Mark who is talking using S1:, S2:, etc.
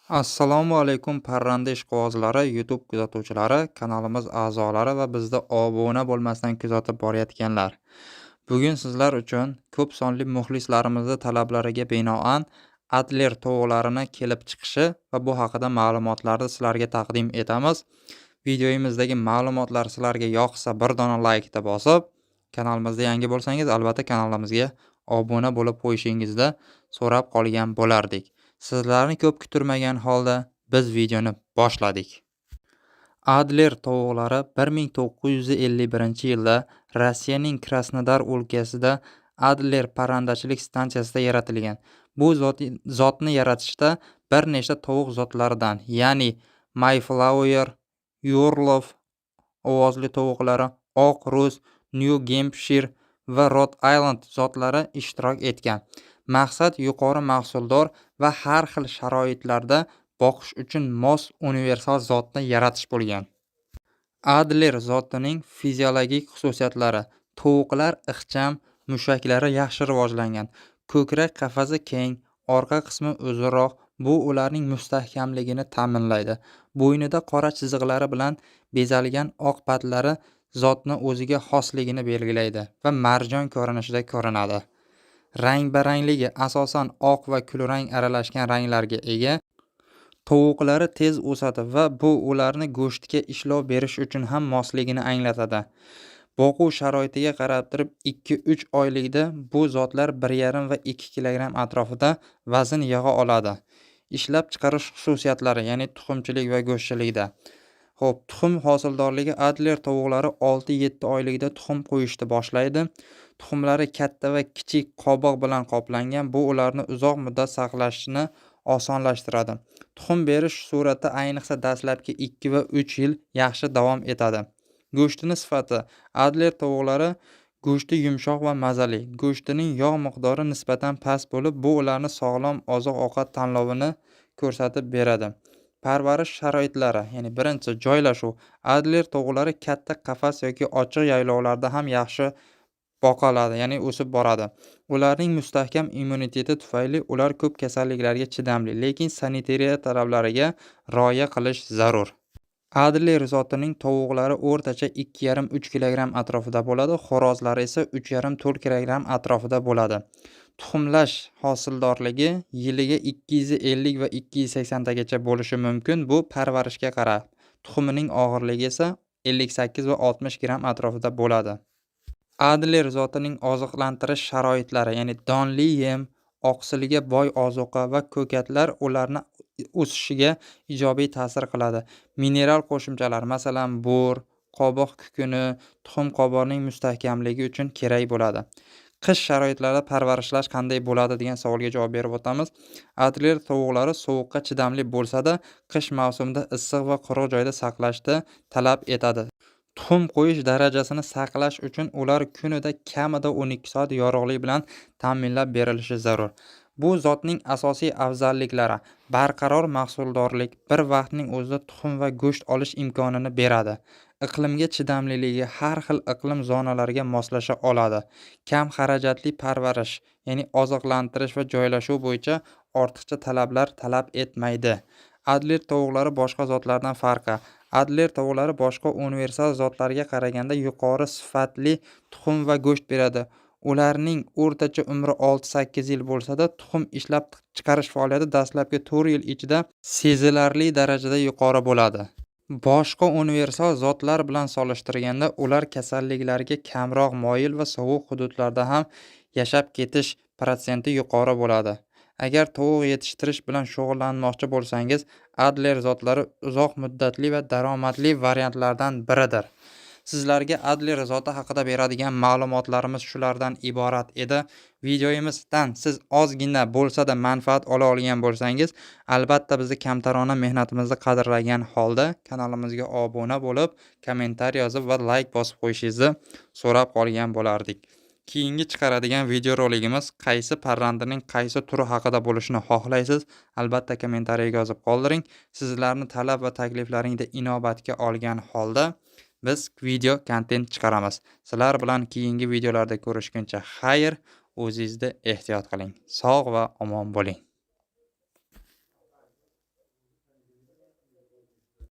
S1: Assalomu alaykum parranda ishqibozlari, YouTube kuzatuvchilari, kanalimiz a'zolari va bizda obuna bo'lmasdan kuzatib borayotganlar. Bugun sizlar uchun ko'p sonli muxlislarimizning talablariga binoan Adler tovuqlarini kelib chiqishi va bu haqida ma'lumotlarni sizlarga taqdim etamiz. Videomizdagi ma'lumotlar sizlarga yoqsa bir dona like bosib, kanalimizda yangi bo'lsangiz albatta kanalimizga obuna bo'lib qo'yishingizni so'rab qolgan bo'lardik. Sizlarni ko'p kutirmagan holda biz videoni boshladik. Adler tovuqlari 1951-yilda Rossiyaning Krasnodar o'lkasida Adler parrandachilik stansiyasida yaratilgan. Bu zotni yaratishda bir nechta tovuq zotlaridan, ya'ni Mayflower, Yurlov ovozli tovuqlari, Oq Rus, New Hampshire va Rhode Island zotlari ishtirok etgan. Maqsad yuqori mahsuldor va har xil sharoitlarda boqish uchun mos universal zotni yaratish bo'lgan. Adler zotining fiziologik xususiyatlari: tovuqlar ixcham, mushaklari yaxshi rivojlangan, ko'krak qafasi keng, orqa qismi uzunroq. Bu ularning mustahkamligini ta'minlaydi. Bo'ynida qora chiziqlari bilan bezalgan oq patlari zotni o'ziga xosligini belgilaydi va marjon ko'rinishida ko'rinadi. Rang-barangligi asosan oq va kulrang aralashgan ranglarga ega. Tovuqlari tez o'sadi va bu ularni go'shtga ishlov berish uchun ham mosligini anglatadi. Boquv sharoitiga qarab turib 2-3 oylikda bu zotlar 1,5 va 2 kilogramm atrofida vazn yig'a oladi. Ishlab chiqarish xususiyatlari, ya'ni tuxumchilik va go'shtchilikda. Tuxum hosildorligi: Adler tovuqlari 6-7 oylikda tuxum qo'yishni boshlaydi. Tuxumlari katta va kichik qobiq bilan qoplangan, bu ularni uzoq muddat saqlashni osonlashtiradi. Tuxum berish surati ayniqsa dastlabki 2 va 3 yil yaxshi davom etadi. Go'shtini sifati: Adler tovuqlari go'shti yumshoq va mazali. Go'shtining yog' miqdori nisbatan past bo'lib, bu ularni sog'lom oziq-ovqat tanlovini ko'rsatib beradi. Parvarish sharoitlari, ya'ni birinchi joylashuv. Adler tovuqlari katta qafas yoki ochiq yaylovlarda ham yaxshi boqiladi, ya'ni o'sib boradi. Ularning mustahkam immuniteti tufayli ular ko'p kasalliklarga chidamli, lekin sanitariya talablariga rioya qilish zarur. Adler zotining tovuqlari o'rtacha 2,5-3 kilogramm atrofida bo'ladi, xo'rozlari esa 3,5-4 kilogramm atrofida bo'ladi. Tuxumlash hosildorligi yiliga 250 va 280 tagacha bo'lishi mumkin, bu parvarishga qarab. Tuxumining og'irligi esa 58 va 60 gramm atrofida bo'ladi. Adler zotining oziqlantirish sharoitlari, ya'ni donli yem, oqsilga boy ozuqa va ko'katlar ularni o'sishiga ijobiy ta'sir qiladi. Mineral qo'shimchalar, masalan, bor, qobiq kukuni, tuxum qobig'ining mustahkamligi uchun kerak bo'ladi. Qish sharoitlarida parvarishlash qanday bo'ladi degan savolga javob berib o'tamiz. Adler tovuqlari sovuqqa chidamli bo'lsa-da, qish mavsumida issiq va quruq joyda saqlashni talab etadi. Tuxum qo'yish darajasini saqlash uchun ular kunida kamida 12 soat yorug'lik bilan ta'minlab berilishi zarur. Bu zotning asosiy afzalliklari: barqaror mahsuldorlik, bir vaqtning o'zida tuxum va go'sht olish imkonini beradi. Iqlimga chidamliligi, har xil iqlim zonalariga moslasha oladi. Kam xarajatli parvarish, ya'ni oziqlantirish va joylashuv bo'yicha ortiqcha talablar talab etmaydi. Adler tovuqlari boshqa zotlardan farqi: Adler tovuqlari boshqa universal zotlarga qaraganda yuqori sifatli tuxum va go'sht beradi. Ularning o'rtacha umri 6-8 yil bo'lsa-da, tuxum ishlab chiqarish faoliyati dastlabki 4 yil ichida sezilarli darajada yuqori bo'ladi. Boshqa universal zotlar bilan solishtirganda ular kasalliklarga kamroq moyil va sovuq hududlarda ham yashab ketish protsenti yuqori bo'ladi. Agar tovuq yetishtirish bilan shug'ullanmoqchi bo'lsangiz, Adler zotlari uzoq muddatli va daromadli variantlardan biridir. Sizlarga Adler zoti haqida beradigan ma'lumotlarimiz shulardan iborat edi. Videomizdan siz ozgina bo'lsa-da manfaat ola olgan bo'lsangiz, albatta bizni kamtarona mehnatimizni qadrlagan holda kanalimizga obuna bo'lib, kommentariy yozib va like bosib qo'yishingizni so'rab qolgan bo'lardik. Keyingi chiqaradigan videoroligimiz qaysi parrandaning qaysi turi haqida bo'lishini xohlaysiz? Albatta kommentariyga yozib qoldiring. Sizlarni talab va takliflaringni inobatga olgan holda biz video kontent chiqaramiz. Sizlar bilan keyingi videolarda ko'rishguncha xayr, o'zingizni ehtiyot qiling. Sog' va omon bo'ling.